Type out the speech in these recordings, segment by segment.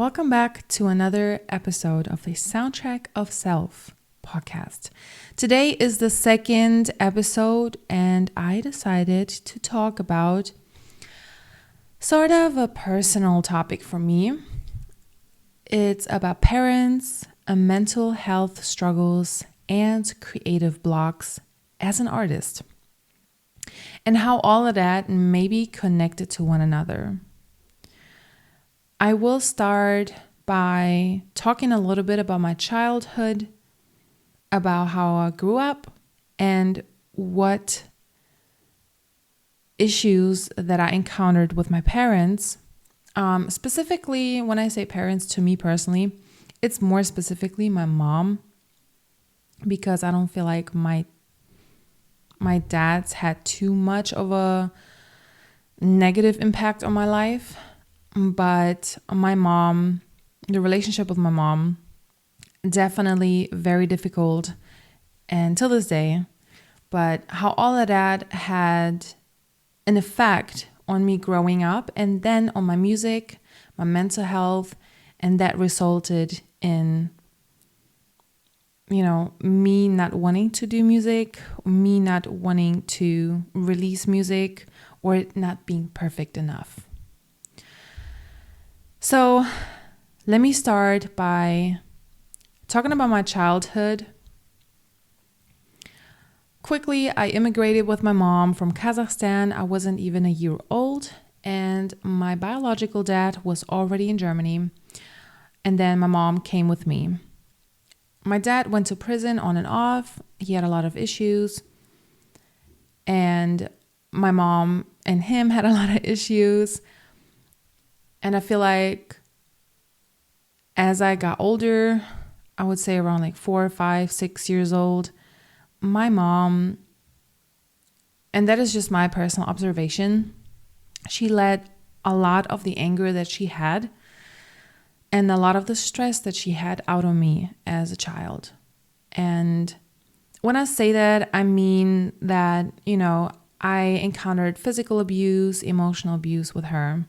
Welcome back to another episode of the Soundtrack of Self podcast. Today is the second episode, and I decided to talk about sort of a personal topic for me. It's about parents, mental health struggles, and creative blocks as an artist, and how all of that may be connected to one another. I will start by talking a little bit about my childhood, about how I grew up, and what issues that I encountered with my parents. Specifically, when I say parents, to me personally, it's more specifically my mom, because I don't feel like my dad's had too much of a negative impact on my life. But my mom, the relationship with my mom, definitely very difficult, and till this day. But how all of that had an effect on me growing up, and then on my music, my mental health, and that resulted in, me not wanting to do music, me not wanting to release music, or it not being perfect enough. So let me start by talking about my childhood. Quickly, I immigrated with my mom from Kazakhstan. I wasn't even a year old, and my biological dad was already in Germany. And then my mom came with me. My dad went to prison on and off. He had a lot of issues. And my mom and him had a lot of issues. And I feel like as I got older, I would say around like 4, 5, 6 years old, my mom, and that is just my personal observation, she let a lot of the anger that she had and a lot of the stress that she had out on me as a child. And when I say that, I mean that, I encountered physical abuse, emotional abuse with her.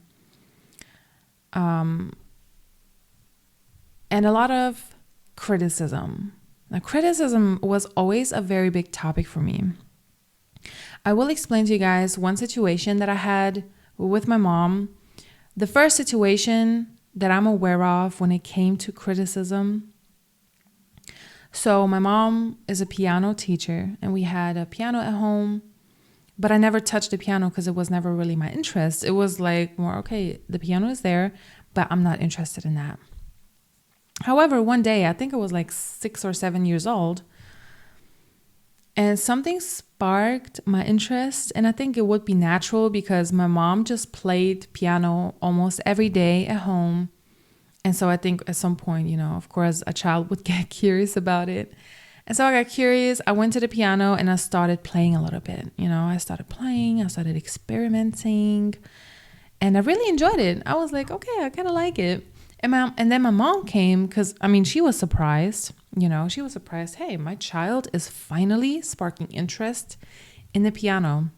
And a lot of criticism. Now, criticism was always a very big topic for me. I will explain to you guys one situation that I had with my mom. The first situation that I'm aware of when it came to criticism. So my mom is a piano teacher, and we had a piano at home, but I never touched the piano because it was never really my interest. It was like more, okay, the piano is there, but I'm not interested in that. However, one day, I think I was like 6 or 7 years old, and something sparked my interest. And I think it would be natural because my mom just played piano almost every day at home. And so I think at some point, of course, a child would get curious about it. And so I got curious. I went to the piano and I started playing a little bit. I started playing, I started experimenting, and I really enjoyed it. I was like, okay, I kind of like it. And then my mom came because, she was surprised. She was surprised. Hey, my child is finally sparking interest in the piano.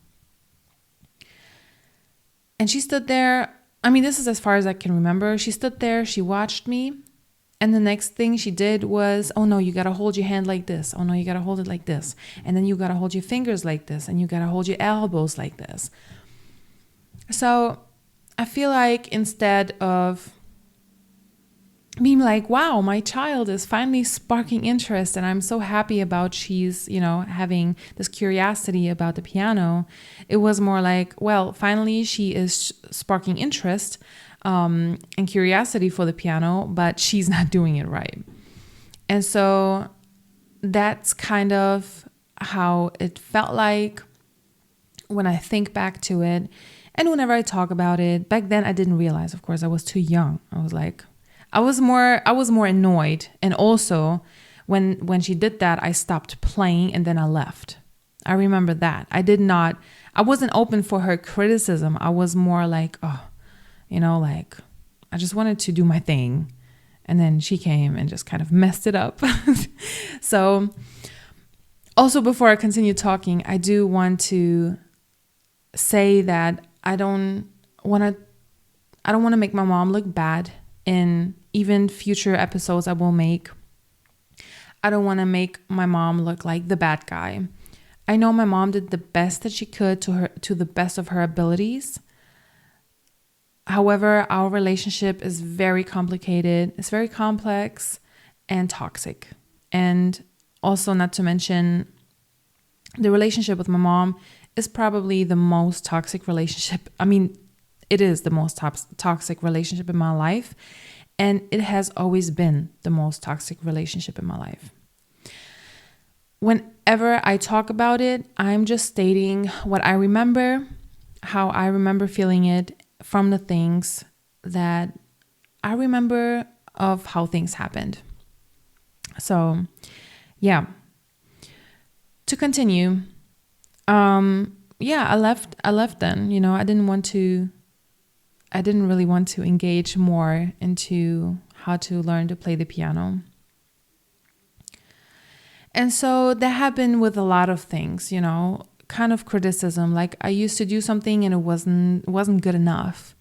And she stood there. This is as far as I can remember. She stood there. She watched me. And the next thing she did was, oh no, you got to hold your hand like this. Oh no, you got to hold it like this. And then you got to hold your fingers like this. And you got to hold your elbows like this. So I feel like instead of being like, wow, my child is finally sparking interest and I'm so happy about she's, having this curiosity about the piano, it was more like, well, finally she is sparking interest and curiosity for the piano, but she's not doing it right. And so that's kind of how it felt like when I think back to it. And whenever I talk about it, back then I didn't realize, of course, I was too young. I was more annoyed. And also when she did that, I stopped playing and then I left. I remember that. I wasn't open for her criticism. I was more like, I just wanted to do my thing. And then she came and just kind of messed it up. So also, before I continue talking, I do want to say that I don't want to make my mom look bad in even future episodes I will make, I don't want to make my mom look like the bad guy. I know my mom did the best that she could to the best of her abilities. However, our relationship is very complicated. It's very complex and toxic. And also, not to mention, the relationship with my mom is probably the most toxic relationship. I mean, it is the most toxic relationship in my life. And it has always been the most toxic relationship in my life. Whenever I talk about it, I'm just stating what I remember, how I remember feeling it from the things that I remember of how things happened. So, yeah. To continue, I left then. I didn't really want to engage more into how to learn to play the piano. And so that happened with a lot of things, kind of criticism. Like I used to do something and it wasn't good enough.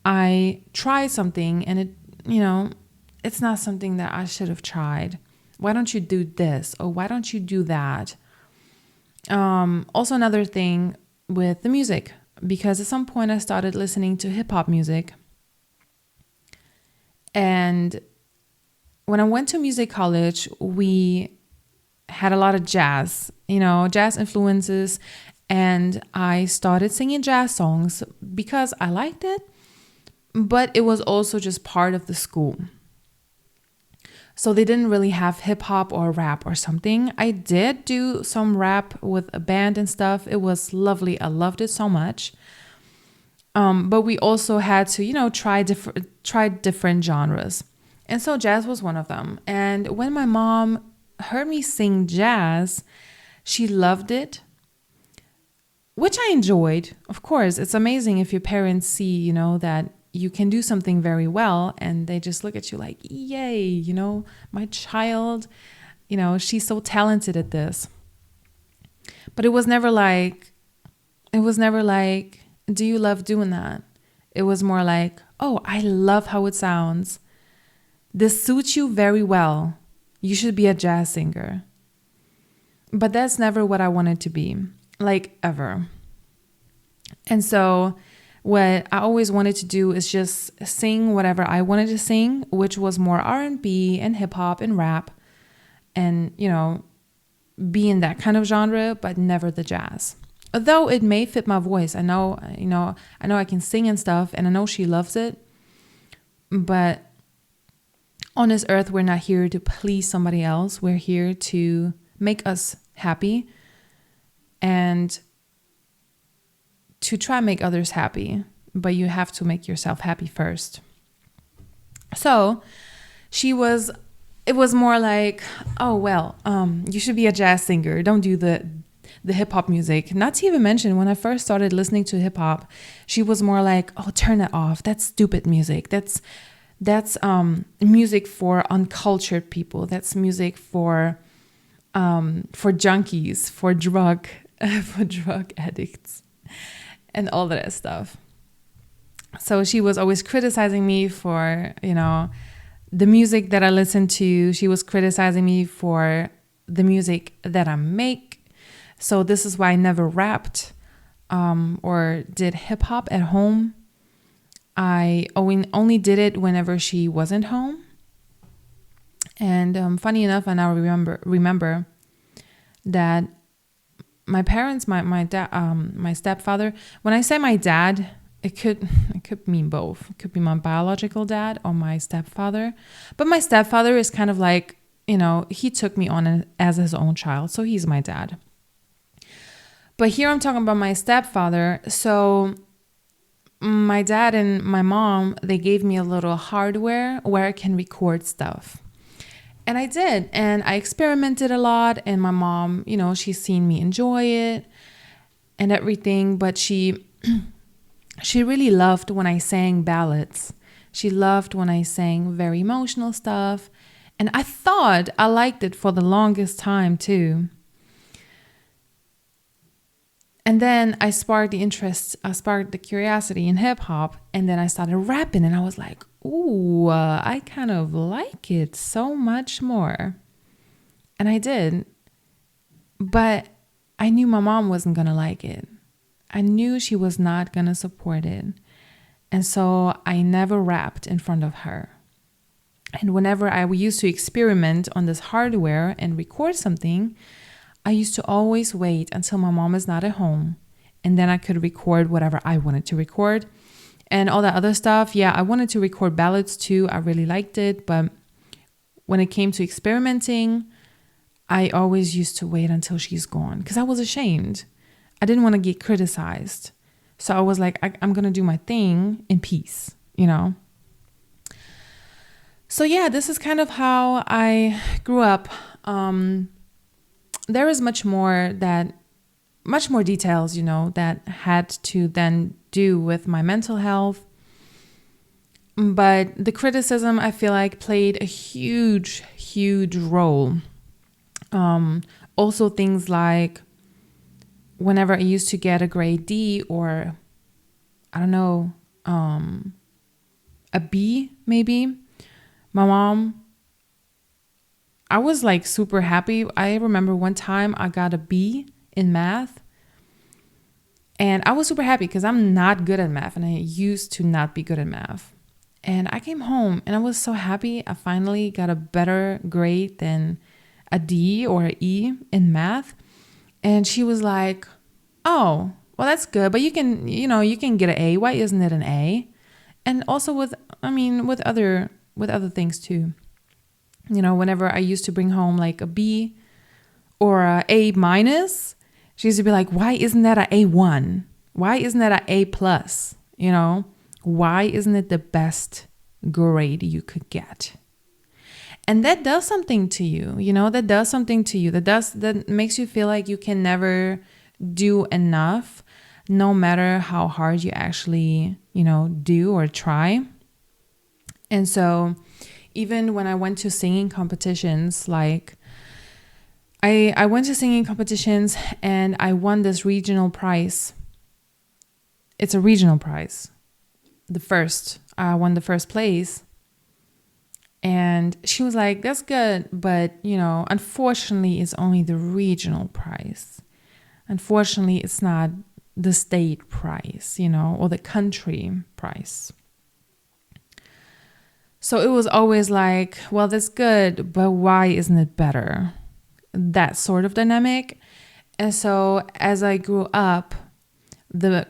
I tried something and it's not something that I should have tried. Why don't you do this? Or why don't you do that? Also another thing with the music, because at some point I started listening to hip hop music. And when I went to music college, we had a lot of jazz influences. And I started singing jazz songs because I liked it, but it was also just part of the school. So they didn't really have hip hop or rap or something. I did do some rap with a band and stuff. It was lovely. I loved it so much. But we also had to, try different genres. And so jazz was one of them. And when my mom heard me sing jazz, she loved it, which I enjoyed. Of course, it's amazing if your parents see, that you can do something very well and they just look at you like, yay, my child, she's so talented at this. But it was never like, do you love doing that? It was more like, oh, I love how it sounds. This suits you very well. You should be a jazz singer. But that's never what I wanted to be, like ever. And so what I always wanted to do is just sing whatever I wanted to sing, which was more R&B and hip hop and rap and, be in that kind of genre, but never the jazz. Although it may fit my voice. I know I can sing and stuff, and I know she loves it. But on this earth, we're not here to please somebody else. We're here to make us happy and to try and make others happy, but you have to make yourself happy first. So it was more like, oh, well, you should be a jazz singer. Don't do the hip hop music. Not to even mention, when I first started listening to hip hop, she was more like, oh, turn it off. That's stupid music. That's music for uncultured people. That's music for junkies, for drug addicts, and all that stuff. So she was always criticizing me for, the music that I listened to. She was criticizing me for the music that I make. So this is why I never rapped or did hip hop at home. I only did it whenever she wasn't home. And funny enough, I now remember that my parents, my dad, my stepfather. When I say my dad, it could mean both. It could be my biological dad or my stepfather. But my stepfather is kind of like, he took me on as his own child, so he's my dad. But here I'm talking about my stepfather. So my dad and my mom, they gave me a little hardware where I can record stuff. And I did. And I experimented a lot. And my mom, she's seen me enjoy it and everything. But she really loved when I sang ballads. She loved when I sang very emotional stuff. And I thought I liked it for the longest time too. And then I sparked the interest, I sparked the curiosity in hip hop, and then I started rapping, and I was like, ooh, I kind of like it so much more. And I did. But I knew my mom wasn't going to like it. I knew she was not going to support it. And so I never rapped in front of her. And whenever I used to experiment on this hardware and record something, I used to always wait until my mom is not at home. And then I could record whatever I wanted to record. And all that other stuff, yeah, I wanted to record ballads too. I really liked it. But when it came to experimenting, I always used to wait until she's gone because I was ashamed. I didn't want to get criticized. So I was like, I'm going to do my thing in peace, you know? So yeah, this is kind of how I grew up. There is much more details, you know, that had to then do with my mental health. But the criticism, I feel like, played a huge, huge role. Also things like whenever I used to get a grade D or, I don't know, a B maybe, my mom, I was like super happy. I remember one time I got a B in math and I was super happy because I'm not good at math and I used to not be good at math. And I came home and I was so happy. I finally got a better grade than a D or an E in math. And she was like, oh, well, that's good. But you can get an A. Why isn't it an A? And also with other things too. You know, whenever I used to bring home like a B or a A minus, she used to be like, why isn't that an A1? Why isn't that an A plus? You know, why isn't it the best grade you could get? And that does something to you, you know, that makes you feel like you can never do enough, no matter how hard you actually, you know, do or try. And so even when I went to singing competitions, like I went to singing competitions and I won this regional prize. It's a regional prize. I won the first place. And she was like, that's good. But, you know, unfortunately, it's only the regional prize. Unfortunately, it's not the state prize, you know, or the country prize. So it was always like, well, that's good, but why isn't it better? That sort of dynamic. And so as I grew up, this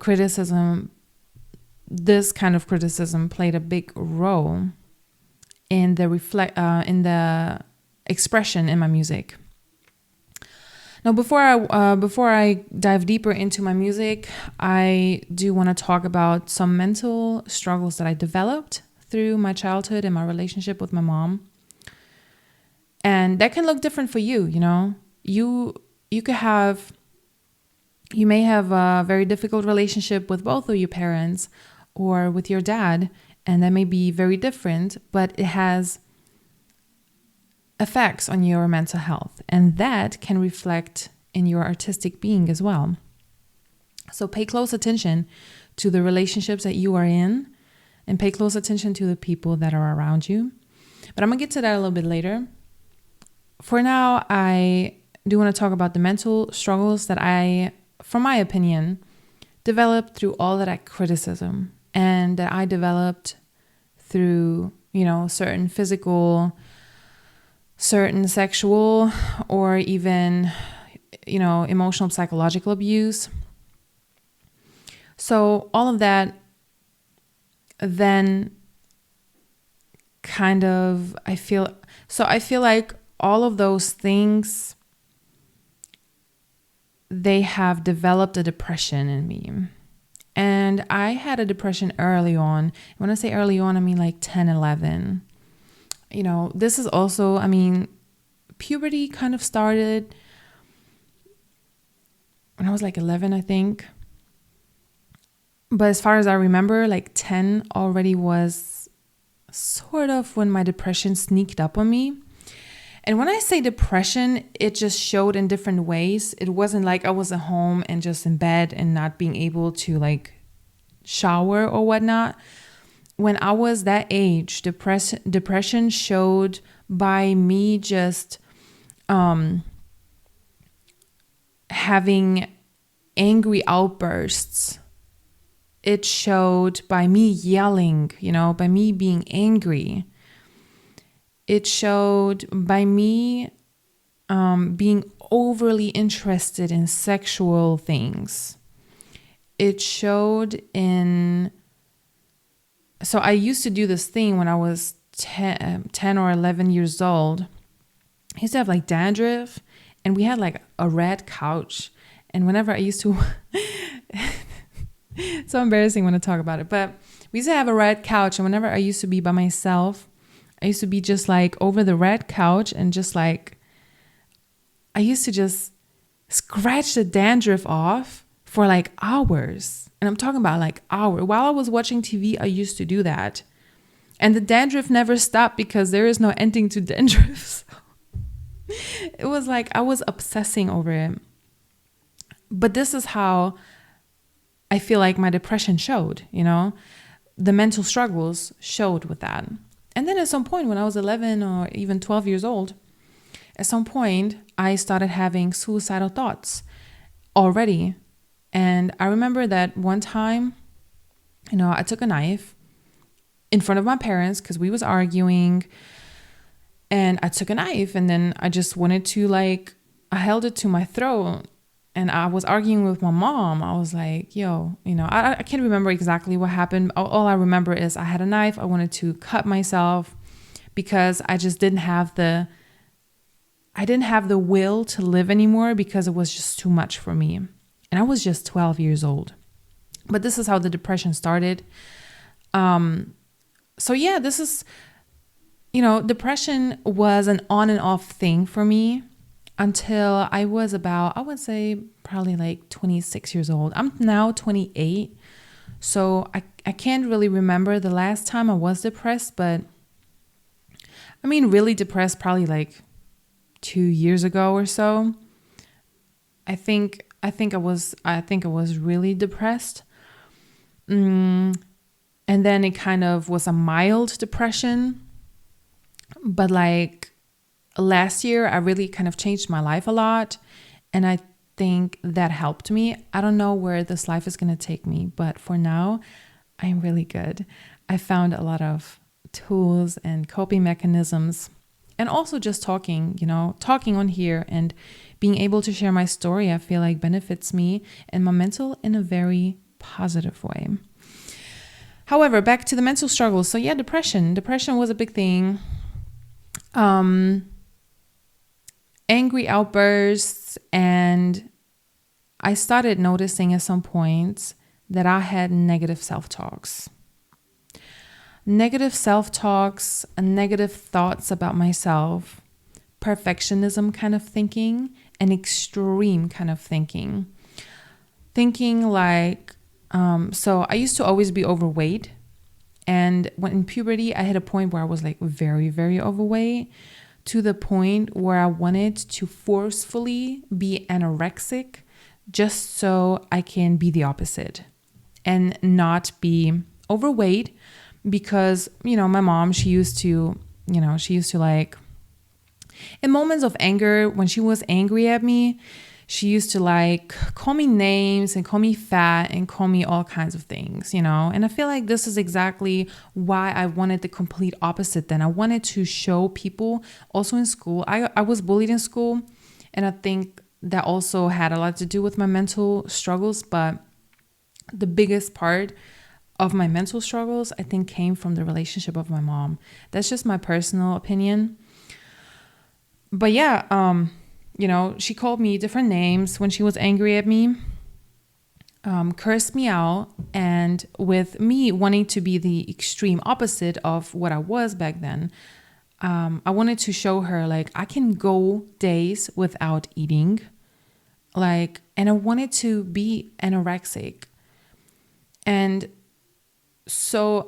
kind of criticism played a big role in the expression in my music. Now, before I dive deeper into my music, I do want to talk about some mental struggles that I developed through my childhood and my relationship with my mom. And that can look different for you, you know. You may have a very difficult relationship with both of your parents or with your dad, and that may be very different, but it has effects on your mental health, and that can reflect in your artistic being as well. So pay close attention to the relationships that you are in and pay close attention to the people that are around you. But I'm gonna get to that a little bit later. For now, I do want to talk about the mental struggles that I, from my opinion, developed through all of that criticism, and that I developed through, you know, certain physical, certain sexual, or even, you know, emotional, psychological abuse. So all of that then kind of, I feel like all of those things, they have developed a depression in me. And I had a depression early on. When I say early on, I mean like 10, 11. You know, this is also, puberty kind of started when I was like 11, I think. But as far as I remember, like 10 already was sort of when my depression sneaked up on me. And when I say depression, it just showed in different ways. It wasn't like I was at home and just in bed and not being able to like shower or whatnot. when I was that age, depression showed by me just having angry outbursts. It showed by me yelling, by me being angry. It showed by me being overly interested in sexual things. It showed in... So I used to do this thing when I was 10 or 11 years old. I used to have like dandruff, and we had like a red couch. And whenever I used to... It's so embarrassing when I talk about it. But we used to have a red couch, and whenever I used to be by myself, I used to be just like over the red couch and just like... I used to just scratch the dandruff off for like hours. And I'm talking about like hours. While I was watching TV, I used to do that. And the dandruff never stopped because there is no ending to dandruff. So it was like I was obsessing over it. But this is how I feel like my depression showed, the mental struggles showed with that. And then at some point when I was 11 or even 12 years old, at some point I started having suicidal thoughts already. And I remember that one time, I took a knife in front of my parents because we was arguing, and I took a knife, and then I just wanted to I held it to my throat, and I was arguing with my mom. I was like, yo, I can't remember exactly what happened. All I remember is I had a knife. I wanted to cut myself because I just didn't have the will to live anymore because it was just too much for me. And I was just 12 years old. But this is how the depression started. So yeah, this is, depression was an on and off thing for me until I was about, I would say probably like 26 years old. I'm now 28. So I can't really remember the last time I was depressed, but really depressed probably like 2 years ago or so. I think I was really depressed. And then it kind of was a mild depression. But like last year, I really kind of changed my life a lot. And I think that helped me. I don't know where this life is going to take me, but for now, I'm really good. I found a lot of tools and coping mechanisms. And also just talking on here and being able to share my story, I feel like benefits me and my mental in a very positive way. However, back to the mental struggles. So yeah, depression. Depression was a big thing. Angry outbursts. And I started noticing at some point that I had negative self-talks. Negative self-talks and negative thoughts about myself, perfectionism kind of thinking, and extreme kind of thinking. Thinking like, so I used to always be overweight. And when in puberty, I hit a point where I was like very, very overweight, to the point where I wanted to forcefully be anorexic just so I can be the opposite and not be overweight. Because, my mom, she used to like, in moments of anger, when she was angry at me, she used to like call me names and call me fat and call me all kinds of things, And I feel like this is exactly why I wanted the complete opposite then. I wanted to show people, also in school, I was bullied in school. And I think that also had a lot to do with my mental struggles. But the biggest part of my mental struggles, I think, came from the relationship of my mom. That's just my personal opinion. But yeah, she called me different names when she was angry at me, cursed me out. And with me wanting to be the extreme opposite of what I was back then, I wanted to show her like I can go days without eating, and I wanted to be anorexic. And so,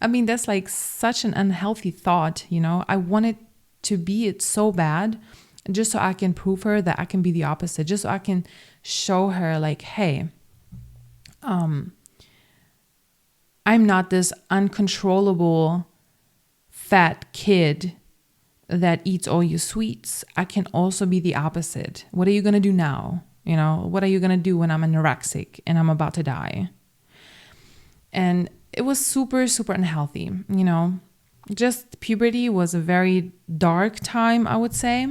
that's like such an unhealthy thought, I wanted to be it so bad, just so I can prove her that I can be the opposite, just so I can show her like, hey, I'm not this uncontrollable fat kid that eats all your sweets. I can also be the opposite. What are you going to do now? What are you going to do when I'm anorexic and I'm about to die? And it was super, super unhealthy. Just puberty was a very dark time, I would say.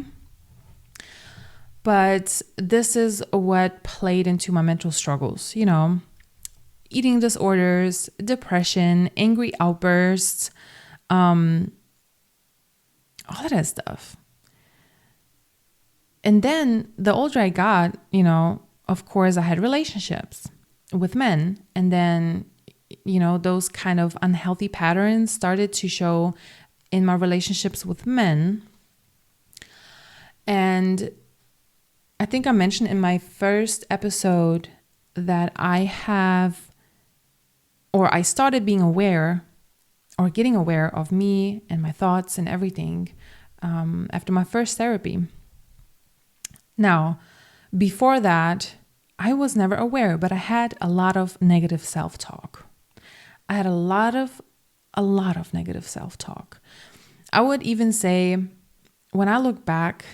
But this is what played into my mental struggles, eating disorders, depression, angry outbursts, all of that stuff. And then the older I got, of course, I had relationships with men. And then, those kind of unhealthy patterns started to show in my relationships with men. And I think I mentioned in my first episode that I started being aware or getting aware of me and my thoughts and everything after my first therapy. Now, before that, I was never aware, but I had a lot of negative self-talk. I had a lot of negative self-talk. I would even say, when I look back,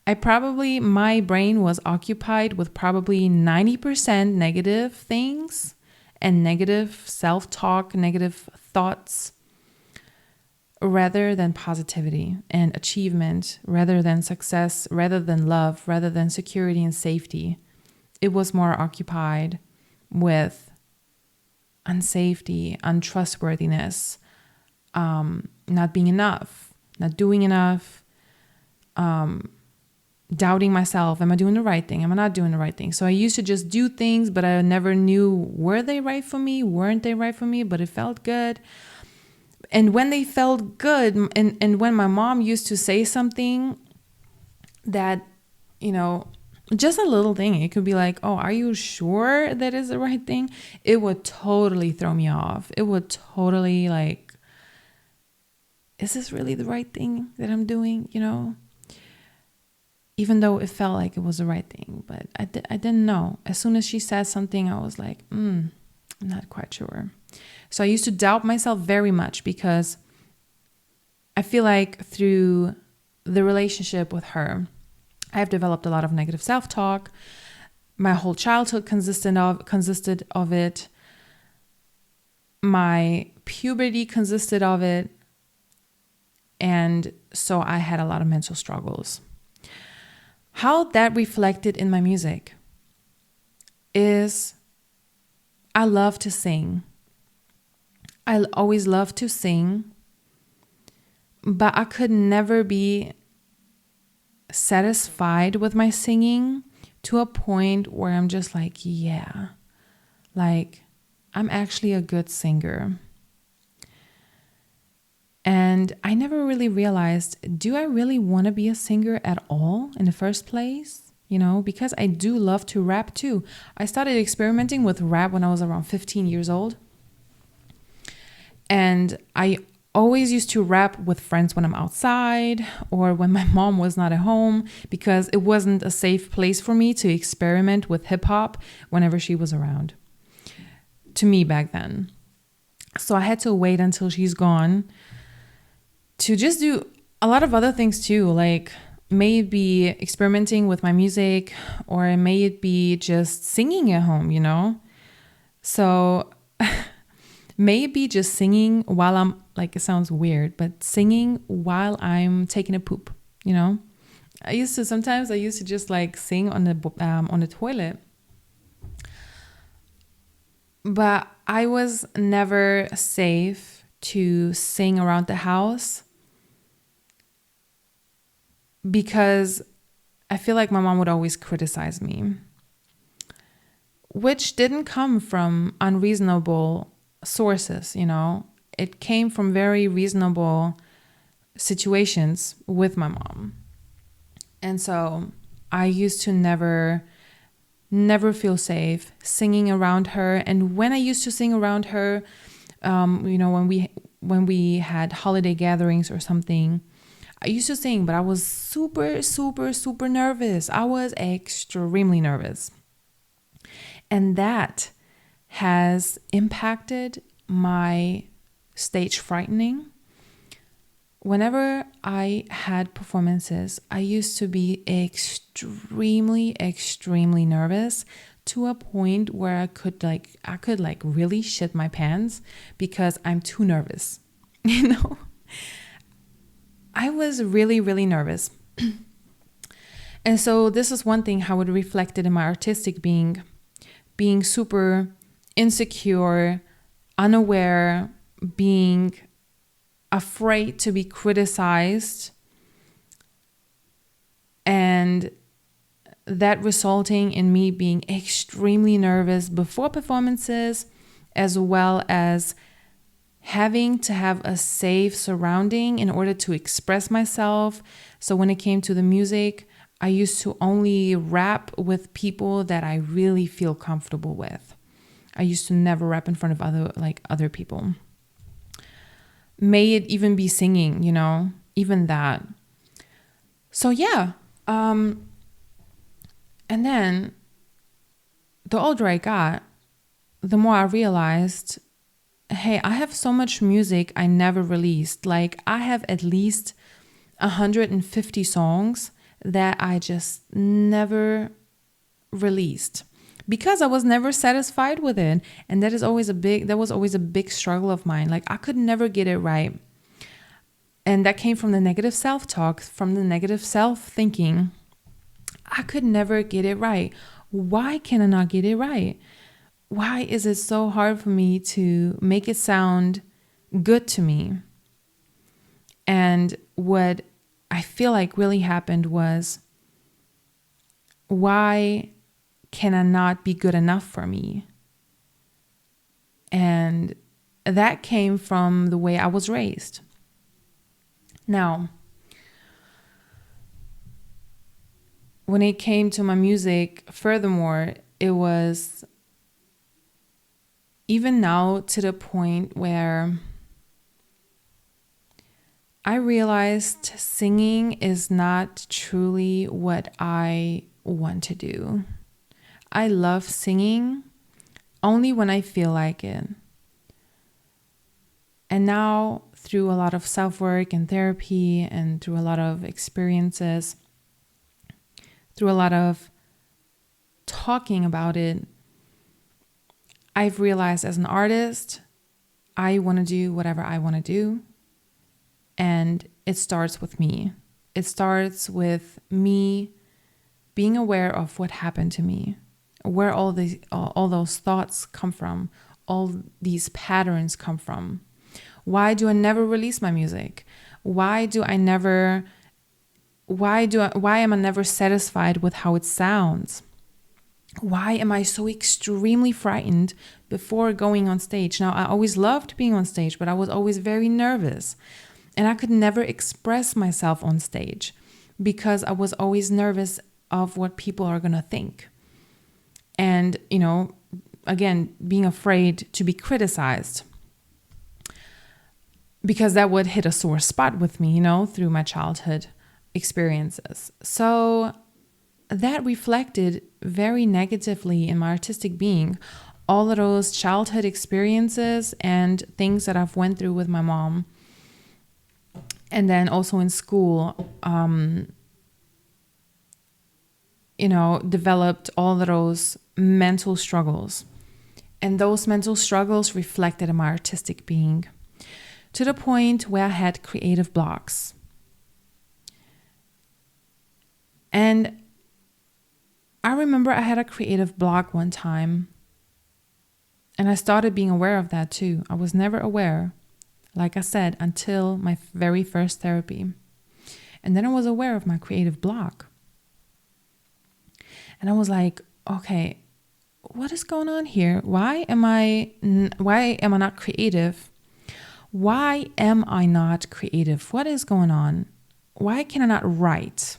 my brain was occupied with probably 90% negative things and negative self-talk, negative thoughts, rather than positivity and achievement, rather than success, rather than love, rather than security and safety. It was more occupied with unsafety, untrustworthiness, not being enough, not doing enough, doubting myself. Am I doing the right thing? Am I not doing the right thing? So I used to just do things, but I never knew, were they right for me? Weren't they right for me? But it felt good. And when they felt good, and when my mom used to say something that, just a little thing, it could be like, oh, are you sure that is the right thing? It would totally throw me off. It would totally is this really the right thing that I'm doing? Even though it felt like it was the right thing, but I didn't know. As soon as she said something, I was like, I'm not quite sure. So I used to doubt myself very much because I feel like through the relationship with her, I have developed a lot of negative self-talk. My whole childhood consisted of it. My puberty consisted of it. And so I had a lot of mental struggles. How that reflected in my music is I love to sing. I always loved to sing, but I could never be satisfied with my singing to a point where I'm just like, yeah, I'm actually a good singer. And I never really realized, do I really want to be a singer at all in the first place? Because I do love to rap too. I started experimenting with rap when I was around 15 years old. And I always used to rap with friends when I'm outside or when my mom was not at home, because it wasn't a safe place for me to experiment with hip hop whenever she was around, to me back then. So I had to wait until she's gone to just do a lot of other things too, like may it be experimenting with my music, or may it be just singing at home, So may it be just singing while I'm, it sounds weird, but singing while I'm taking a poop, I used to just sing on the toilet. But I was never safe to sing around the house because I feel like my mom would always criticize me, which didn't come from unreasonable sources, It came from very reasonable situations with my mom. And so I used to never feel safe singing around her. And when I used to sing around her, when we had holiday gatherings or something, I used to sing, but I was super, super, super nervous. I was extremely nervous. And that has impacted my stage frightening. Whenever I had performances, I used to be extremely, extremely nervous to a point where I could really shit my pants because I'm too nervous. I was really, really nervous. And so this is one thing how it reflected in my artistic being super insecure, unaware, being afraid to be criticized, and that resulting in me being extremely nervous before performances, as well as having to have a safe surrounding in order to express myself. So when it came to the music, I used to only rap with people that I really feel comfortable with. I used to never rap in front of other people. May it even be singing, even that. So yeah. And then the older I got, the more I realized, hey, I have so much music I never released. Like I have at least 150 songs that I just never released because I was never satisfied with it. And that was always a big struggle of mine. Like I could never get it right. And that came from the negative self-talk, from the negative self-thinking. I could never get it right. Why can I not get it right? Why is it so hard for me to make it sound good to me? And what I feel like really happened was, why can I not be good enough for me? And that came from the way I was raised. Now, when it came to my music, furthermore, it was even now to the point where I realized singing is not truly what I want to do. I love singing only when I feel like it. And now, through a lot of self-work and therapy and through a lot of experiences, through a lot of talking about it, I've realized as an artist, I want to do whatever I want to do. And it starts with me. It starts with me being aware of what happened to me, where all those thoughts come from, all these patterns come from. Why do I never release my music? Why am I never satisfied with how it sounds? Why am I so extremely frightened before going on stage? Now, I always loved being on stage, but I was always very nervous. And I could never express myself on stage because I was always nervous of what people are going to think. And, again, being afraid to be criticized because that would hit a sore spot with me, through my childhood experiences. So that reflected very negatively in my artistic being. All of those childhood experiences and things that I've went through with my mom. And then also in school, developed all of those mental struggles. And those mental struggles reflected in my artistic being to the point where I had creative blocks. And I remember I had a creative block one time. And I started being aware of that too. I was never aware, like I said, until my very first therapy. And then I was aware of my creative block. And I was like, okay, what is going on here? Why am I not creative? Why am I not creative? What is going on? Why can I not write?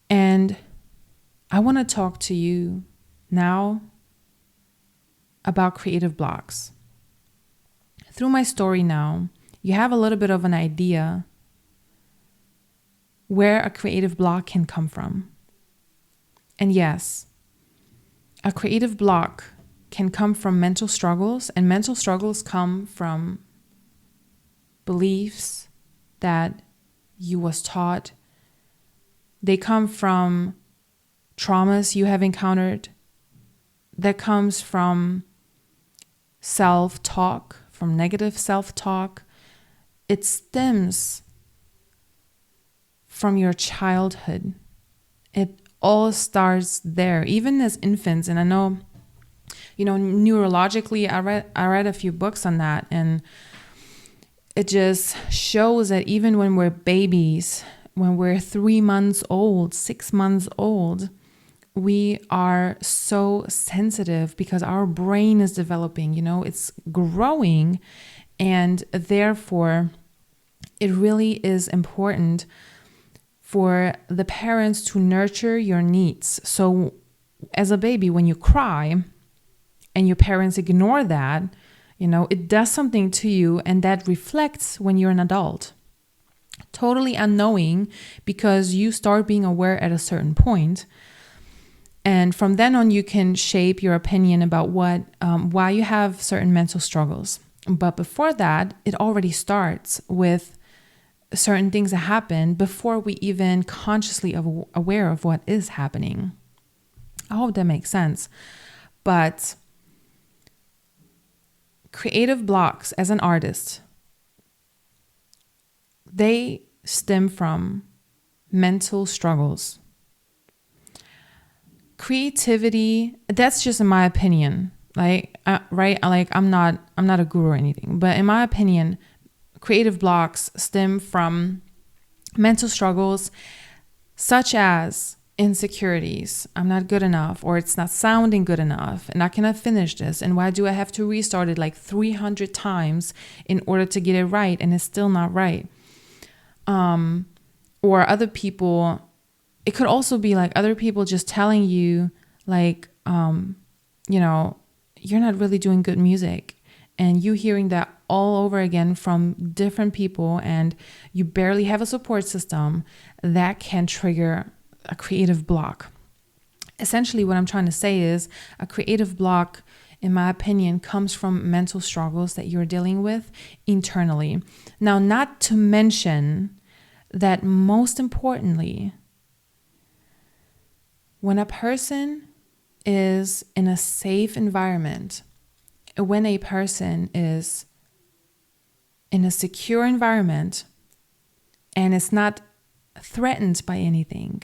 And I want to talk to you now about creative blocks. Through my story now, you have a little bit of an idea where a creative block can come from. And yes, a creative block can come from mental struggles, and mental struggles come from beliefs that you was taught. They come from traumas you have encountered. That comes from self-talk, from negative self-talk. It stems from your childhood. It all starts there, even as infants. And I know, neurologically, I read a few books on that, and it just shows that even when we're babies, when we're 3 months old, 6 months old, we are so sensitive because our brain is developing, it's growing, and therefore it really is important for the parents to nurture your needs. So as a baby, when you cry and your parents ignore that, it does something to you, and that reflects when you're an adult. Totally unknowing, because you start being aware at a certain point. And from then on, you can shape your opinion about why you have certain mental struggles. But before that, it already starts with certain things that happen before we even consciously aware of what is happening. I hope that makes sense. But creative blocks as an artist, they stem from mental struggles. Creativity, that's just in my opinion, right? I'm not a guru or anything, but in my opinion, creative blocks stem from mental struggles such as insecurities. I'm not good enough, or it's not sounding good enough, and I cannot finish this. And why do I have to restart it like 300 times in order to get it right, and it's still not right? Or other people, it could also be like other people just telling you you're not really doing good music, and you hearing that all over again from different people, and you barely have a support system. That can trigger a creative block. Essentially, what I'm trying to say is a creative block, in my opinion, comes from mental struggles that you're dealing with internally. Now, not to mention that most importantly, when a person is in a safe environment, when a person is in a secure environment and is not threatened by anything,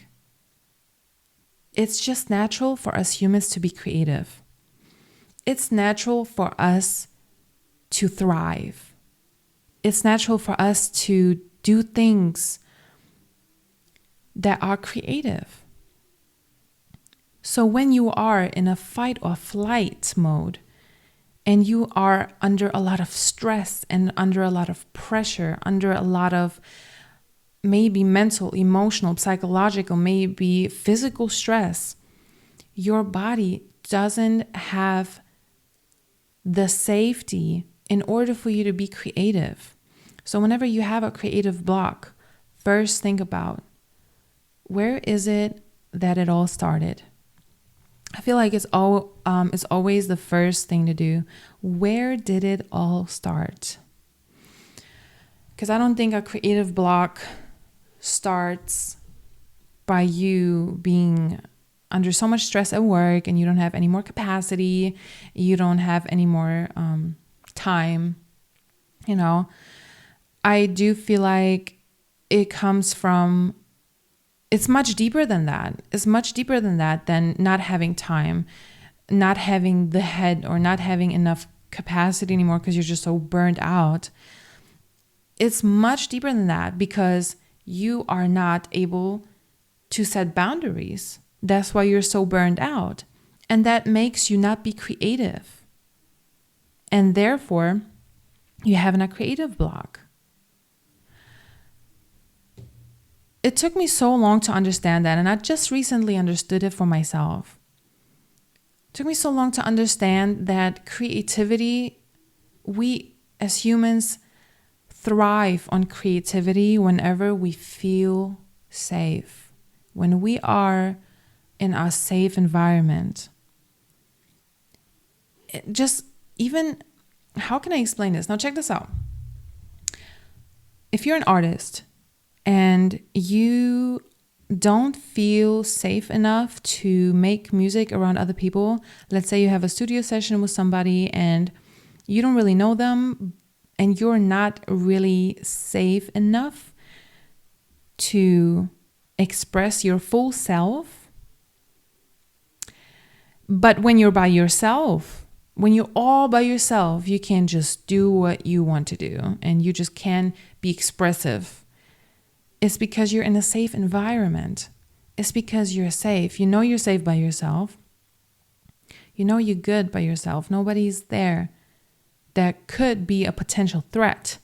it's just natural for us humans to be creative. It's natural for us to thrive. It's natural for us to do things that are creative. So when you are in a fight or flight mode, and you are under a lot of stress and under a lot of pressure, under a lot of maybe mental, emotional, psychological, maybe physical stress, your body doesn't have the safety in order for you to be creative. So whenever you have a creative block, first think about, where is it that it all started? I feel like it's always the first thing to do. Where did it all start? Because I don't think a creative block starts by you being under so much stress at work and you don't have any more capacity, you don't have any more time. I do feel like it comes from, it's much deeper than that. It's much deeper than that, than not having time, not having the head, or not having enough capacity anymore because you're just so burned out. It's much deeper than that, because you are not able to set boundaries. That's why you're so burned out. And that makes you not be creative. And therefore, you have a creative block. It took me so long to understand that, and I just recently understood it for myself. It took me so long to understand that creativity, we as humans thrive on creativity whenever we feel safe, when we are in our safe environment. just even, how can I explain this? Now check this out. If you're an artist and you don't feel safe enough to make music around other people, let's say you have a studio session with somebody and you don't really know them and you're not really safe enough to express your full self. But when you're by yourself, when you're all by yourself, you can just do what you want to do and you just can be expressive. It's because you're in a safe environment. It's because you're safe. You know you're safe by yourself. You know you're good by yourself. Nobody's there that could be a potential threat.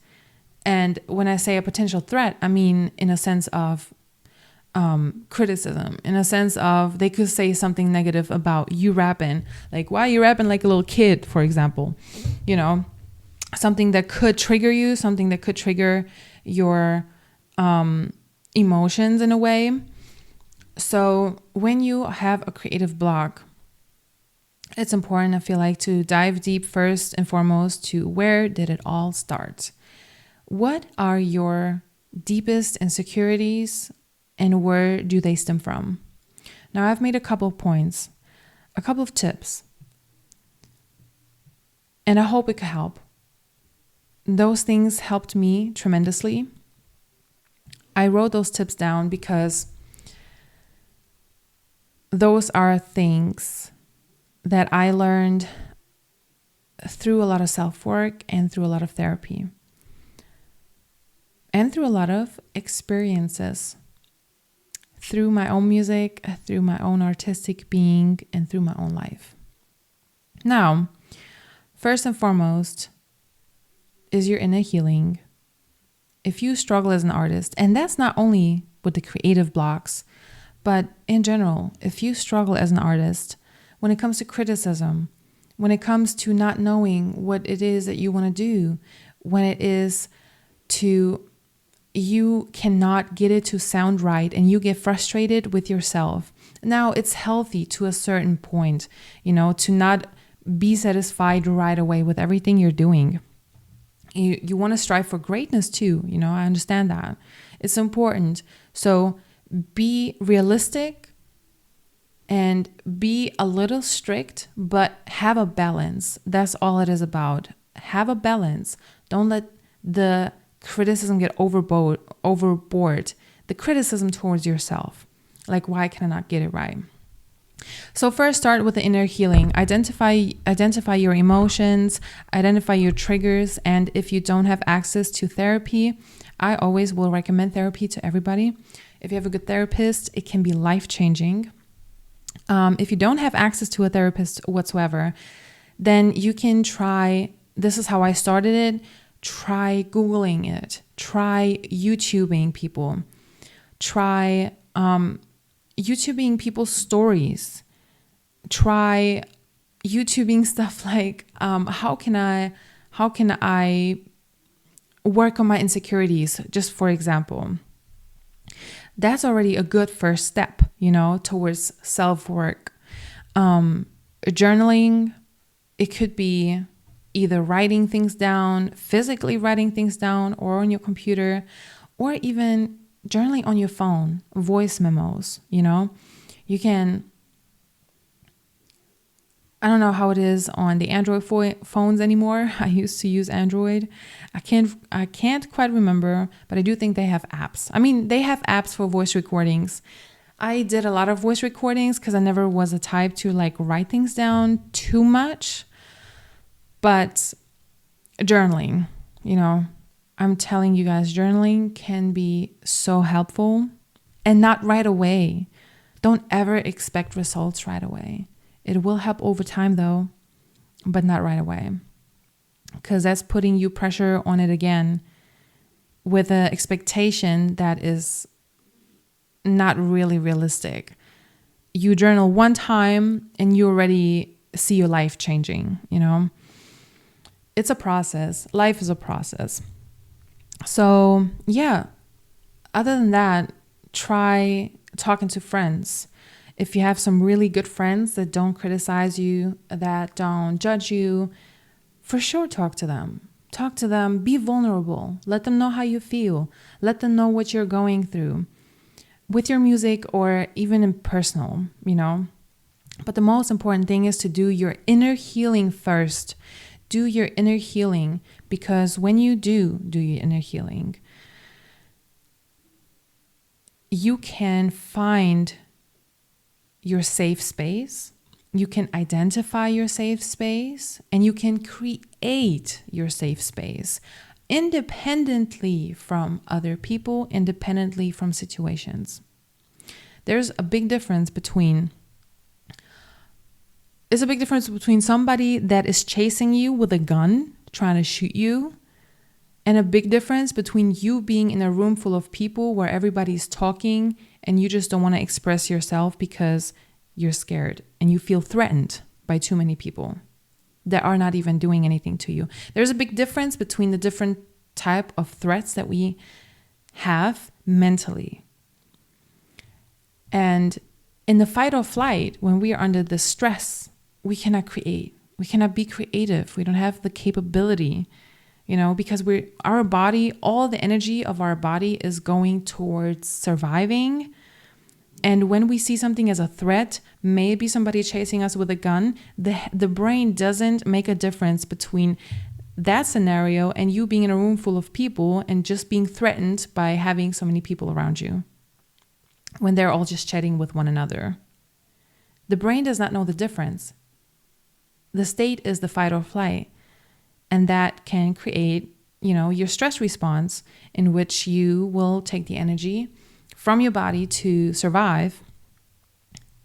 And when I say a potential threat, I mean in a sense of criticism, in a sense of they could say something negative about you rapping. Like, why are you rapping like a little kid, for example? You know, something that could trigger you, something that could trigger your emotions in a way. So when you have a creative block, it's important, I feel like, to dive deep first and foremost to where did it all start? What are your deepest insecurities and where do they stem from? Now, I've made a couple of points, a couple of tips, and I hope it could help. Those things helped me tremendously. I wrote those tips down because those are things that I learned through a lot of self-work and through a lot of therapy and through a lot of experiences, through my own music, through my own artistic being, and through my own life. Now, first and foremost is your inner healing. If you struggle as an artist, and that's not only with the creative blocks, but in general, if you struggle as an artist, when it comes to criticism, when it comes to not knowing what it is that you want to do, when it is to, you cannot get it to sound right and you get frustrated with yourself. Now, it's healthy to a certain point, you know, to not be satisfied right away with everything you're doing. You want to strive for greatness too, you know, I understand that. It's important. So be realistic and be a little strict, but have a balance. That's all it is about. Have a balance. Don't let the criticism get overboard. The criticism towards yourself. Like, why can I not get it right? So first, start with the inner healing. Identify your emotions, identify your triggers, and if you don't have access to therapy, I always will recommend therapy to everybody. If you have a good therapist, it can be life-changing. If you don't have access to a therapist whatsoever, then you can try, this is how I started it, try Googling it, try YouTubing people, try YouTubing people's stories, try YouTubing stuff like how can I work on my insecurities, just for example. That's already a good first step, you know, towards self-work. Journaling, it could be either writing things down, physically writing things down, or on your computer, or even journaling on your phone, voice memos, you know. You can, I don't know how it is on the Android phones anymore. I used to use Android. I can't quite remember, but I do think they have apps. I mean, they have apps for voice recordings. I did a lot of voice recordings because I never was a type to like write things down too much. But journaling, you know, I'm telling you guys, journaling can be so helpful, and not right away. Don't ever expect results right away. It will help over time though, but not right away, because that's putting you pressure on it again with an expectation that is not really realistic. You journal one time and you already see your life changing, you know. It's a process. Life is a process. So yeah, other than that, try talking to friends. If you have some really good friends that don't criticize you, that don't judge you, for sure talk to them. Talk to them, be vulnerable. Let them know how you feel. Let them know what you're going through with your music or even in personal, But the most important thing is to do your inner healing first. Do your inner healing, because when you do your inner healing, you can find your safe space, you can identify your safe space, and you can create your safe space independently from other people, independently from situations. There's a big difference between somebody that is chasing you with a gun, trying to shoot you, and a big difference between you being in a room full of people where everybody's talking and you just don't want to express yourself because you're scared and you feel threatened by too many people that are not even doing anything to you. There's a big difference between the different type of threats that we have mentally. And in the fight or flight, when we are under the stress, we cannot create. We cannot be creative. We don't have the capability, because our body, all the energy of our body is going towards surviving. And when we see something as a threat, maybe somebody chasing us with a gun, the brain doesn't make a difference between that scenario and you being in a room full of people and just being threatened by having so many people around you when they're all just chatting with one another. The brain does not know the difference. The state is the fight or flight. And that can create, your stress response, in which you will take the energy from your body to survive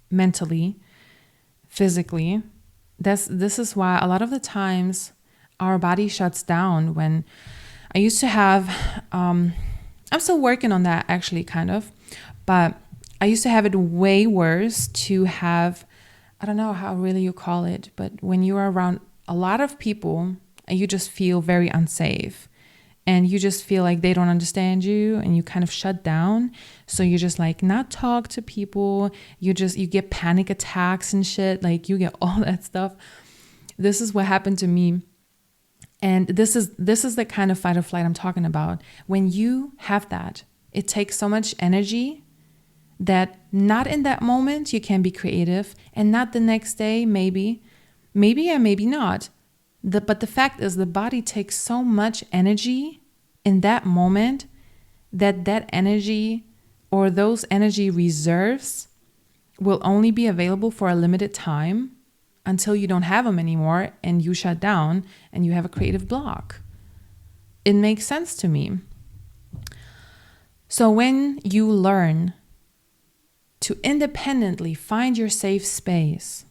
mentally, physically. This is why a lot of the times our body shuts down. When I used to have, I'm still working on that actually, kind of, but I used to have it way worse to have, I don't know how really you call it, but when you're around a lot of people, you just feel very unsafe and you just feel like they don't understand you and you kind of shut down. So you just not talk to people. You get panic attacks and shit. You get all that stuff. This is what happened to me. And this is the kind of fight or flight I'm talking about. When you have that, it takes so much energy that not in that moment you can be creative, and not the next day, maybe and maybe not. But the fact is, the body takes so much energy in that moment that energy or those energy reserves will only be available for a limited time until you don't have them anymore and you shut down and you have a creative block. It makes sense to me. So when you learn to independently find your safe space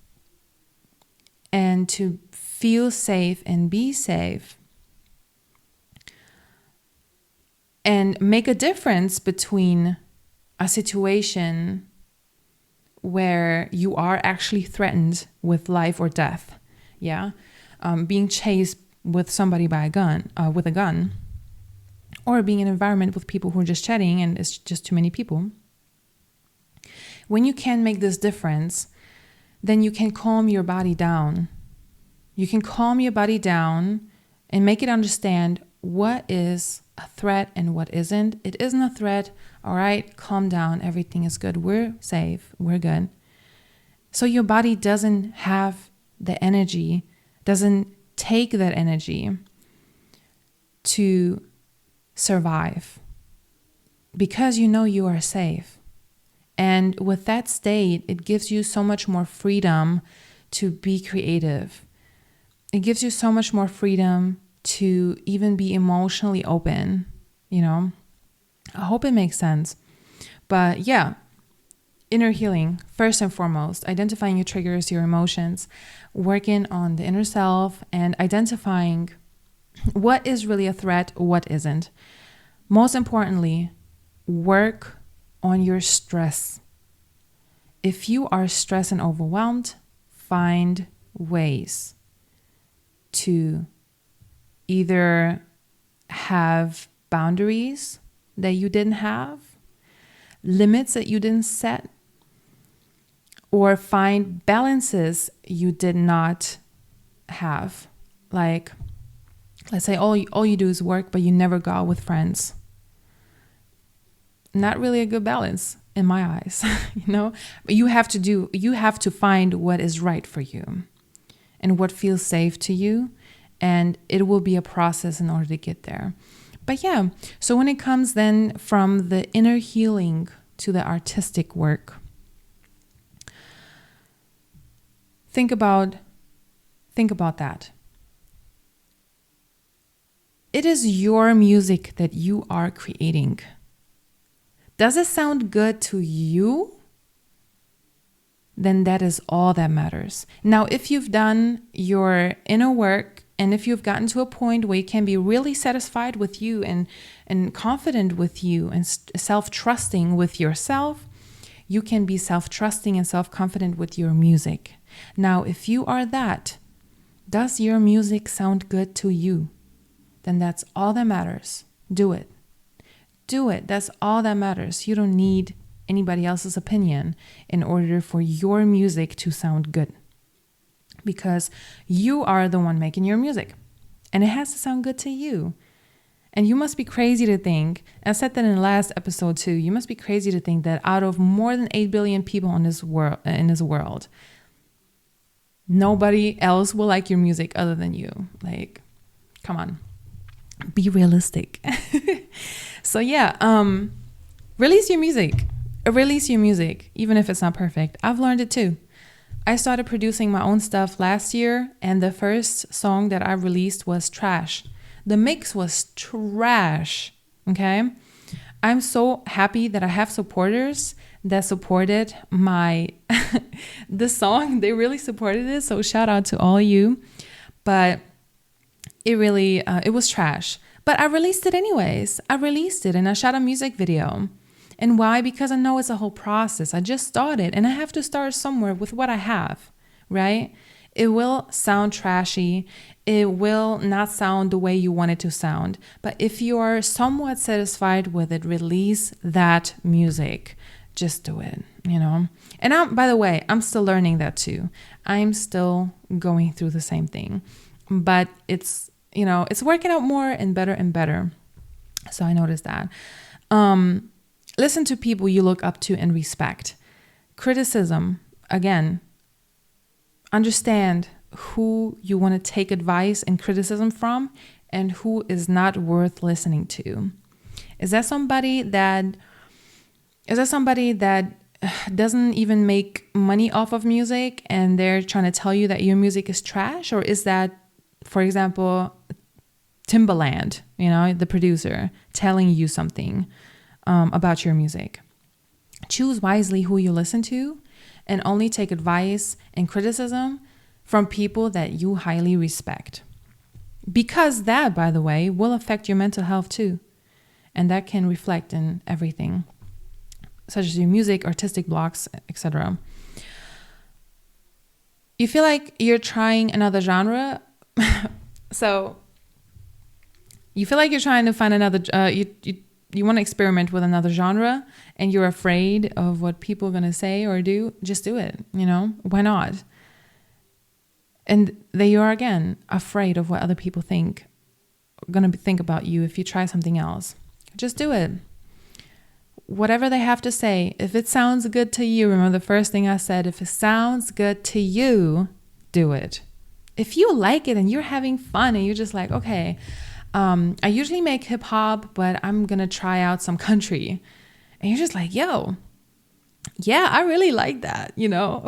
and to feel safe and be safe and make a difference between a situation where you are actually threatened with life or death, being chased with somebody by a gun, or being in an environment with people who are just chatting and it's just too many people. When you can make this difference, then you can calm your body down. You can calm your body down and make it understand what is a threat and what isn't. It isn't a threat. All right, calm down. Everything is good. We're safe. We're good. So your body doesn't have the energy, doesn't take that energy to survive because you are safe. And with that state, it gives you so much more freedom to be creative. It gives you so much more freedom to even be emotionally open, I hope it makes sense. But yeah, inner healing, first and foremost, identifying your triggers, your emotions, working on the inner self and identifying what is really a threat, what isn't. Most importantly, work on your stress. If you are stressed and overwhelmed, find ways to either have boundaries that you didn't have, limits that you didn't set, or find balances you did not have. Like, let's say all you do is work, but you never go out with friends. Not really a good balance in my eyes, But you have to find what is right for you and what feels safe to you. And it will be a process in order to get there. But yeah, so when it comes then from the inner healing to the artistic work, think about that. It is your music that you are creating. Does it sound good to you? Then that is all that matters. Now, if you've done your inner work and if you've gotten to a point where you can be really satisfied with you and confident with you and self-trusting with yourself, you can be self-trusting and self-confident with your music. Now, if you are that, does your music sound good to you? Then that's all that matters. Do it. Do it. That's all that matters. You don't need anybody else's opinion in order for your music to sound good. Because you are the one making your music. And it has to sound good to you. And you must be crazy to think, I said that in the last episode too, you must be crazy to think that out of more than 8 billion people in this world, nobody else will like your music other than you. Like, come on. Be realistic. So yeah, release your music. Release your music, even if it's not perfect. I've learned it too. I started producing my own stuff last year, and the first song that I released was trash. The mix was trash, okay? I'm so happy that I have supporters that supported the song. They really supported it, so shout out to all you. But it was trash. But I released it anyways. I released it and I shot a music video. And why? Because I know it's a whole process. I just started and I have to start somewhere with what I have, right? It will sound trashy. It will not sound the way you want it to sound. But if you are somewhat satisfied with it, release that music. Just do it, And by the way, I'm still learning that too. I'm still going through the same thing. But it's working out more and better. So I noticed that. Listen to people you look up to and respect. Criticism, again, understand who you want to take advice and criticism from and who is not worth listening to. Is that somebody that doesn't even make money off of music and they're trying to tell you that your music is trash? Or is that, for example, Timbaland, the producer, telling you something about your music? Choose wisely who you listen to and only take advice and criticism from people that you highly respect. Because that, by the way, will affect your mental health too. And that can reflect in everything, such as your music, artistic blocks, etc. You feel like you're trying another genre? So you feel like you're trying to find another, you want to experiment with another genre and you're afraid of what people are going to say or do, just do it, why not? And there you are again, afraid of what other people going to think about you if you try something else. Just do it. Whatever they have to say, if it sounds good to you, remember the first thing I said, if it sounds good to you, do it. If you like it and you're having fun and you're just like, okay, I usually make hip hop, but I'm going to try out some country. And you're just like, yo, yeah, I really like that.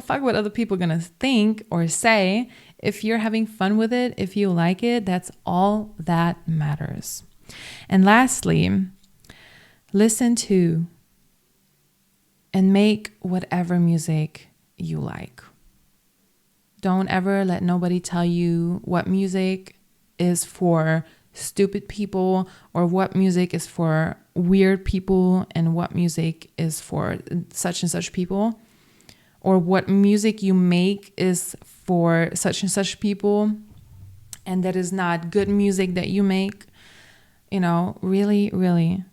Fuck what other people are going to think or say. If you're having fun with it, if you like it, that's all that matters. And lastly, listen to and make whatever music you like. Don't ever let nobody tell you what music is for stupid people or what music is for weird people and what music is for such and such people, or what music you make is for such and such people and that is not good music that you make. Really, really,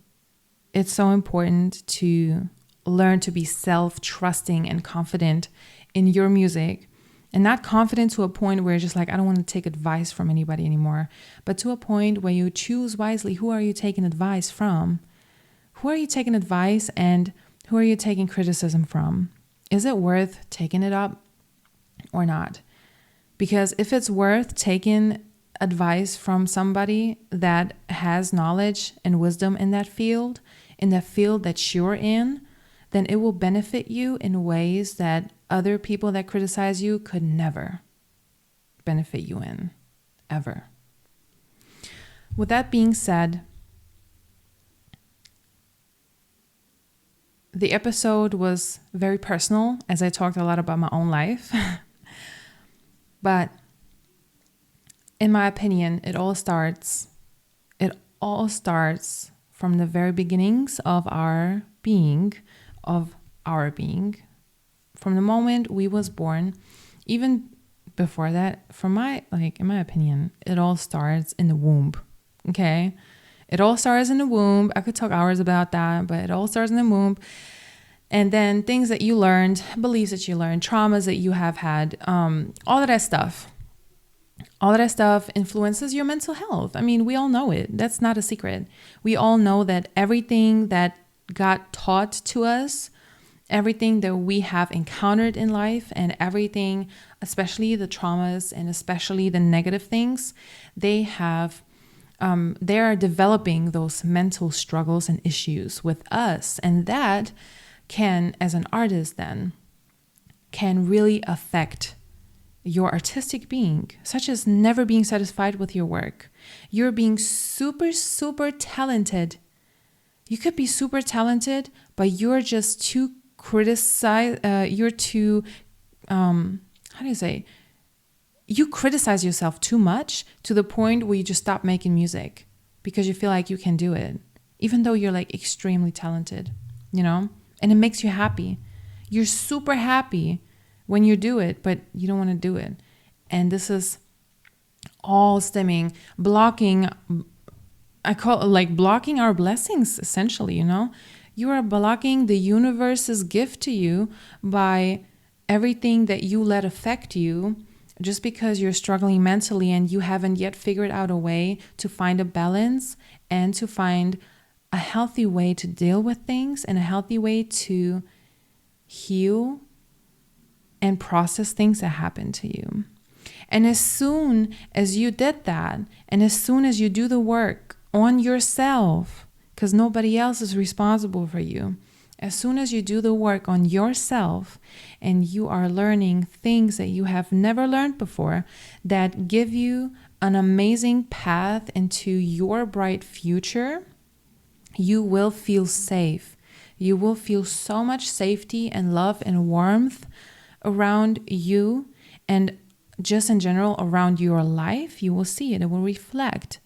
it's so important to learn to be self-trusting and confident in your music, and not confident to a point where you're just like, I don't want to take advice from anybody anymore, but to a point where you choose wisely. Who are you taking advice from? Who are you taking advice, and who are you taking criticism from? Is it worth taking it up or not? Because if it's worth taking advice from somebody that has knowledge and wisdom in that field that you're in, then it will benefit you in ways that other people that criticize you could never benefit you in, ever. With that being said, the episode was very personal, as I talked a lot about my own life. But in my opinion, it all starts from the very beginnings of our being, from the moment we was born. Even before that, in my opinion, it all starts in the womb. Okay? It all starts in the womb. I could talk hours about that, but it all starts in the womb. And then things that you learned, beliefs that you learned, traumas that you have had, all of that stuff influences your mental health. I mean, we all know it. That's not a secret. We all know that everything that got taught to us, everything that we have encountered in life, and everything, especially the traumas and especially the negative things, they are developing those mental struggles and issues with us. And that can, as an artist then, can really affect your artistic being, such as never being satisfied with your work. You're being super, super talented. You could be super talented, but you're just too you criticize yourself too much to the point where you just stop making music because you feel like you can do it, even though you're like extremely talented, and it makes you happy. You're super happy when you do it, but you don't want to do it. And this is all blocking our blessings, essentially, You are blocking the universe's gift to you by everything that you let affect you just because you're struggling mentally and you haven't yet figured out a way to find a balance and to find a healthy way to deal with things and a healthy way to heal and process things that happen to you. And as soon as you did that, and as soon as you do the work on yourself, because nobody else is responsible for you, as soon as you do the work on yourself and you are learning things that you have never learned before that give you an amazing path into your bright future, you will feel safe. You will feel so much safety and love and warmth around you, and just in general around your life. You will see it. It will reflect.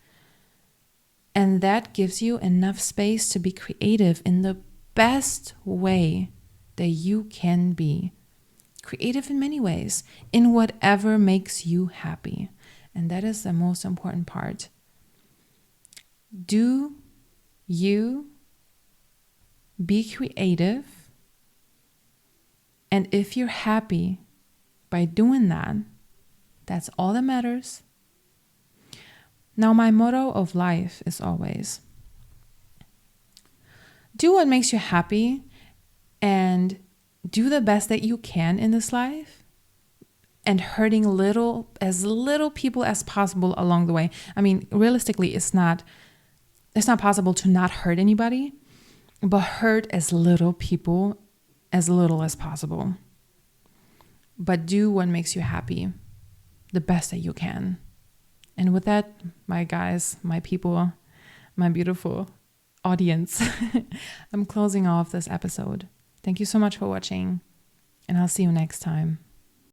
And that gives you enough space to be creative in the best way that you can be. Creative in many ways, in whatever makes you happy. And that is the most important part. Do you be creative? And if you're happy by doing that, that's all that matters. Now, my motto of life is always do what makes you happy and do the best that you can in this life, and hurting as little people as possible along the way. I mean, realistically, it's not possible to not hurt anybody, but hurt as little people as little as possible. But do what makes you happy, the best that you can. And with that, my guys, my people, my beautiful audience, I'm closing off this episode. Thank you so much for watching, and I'll see you next time.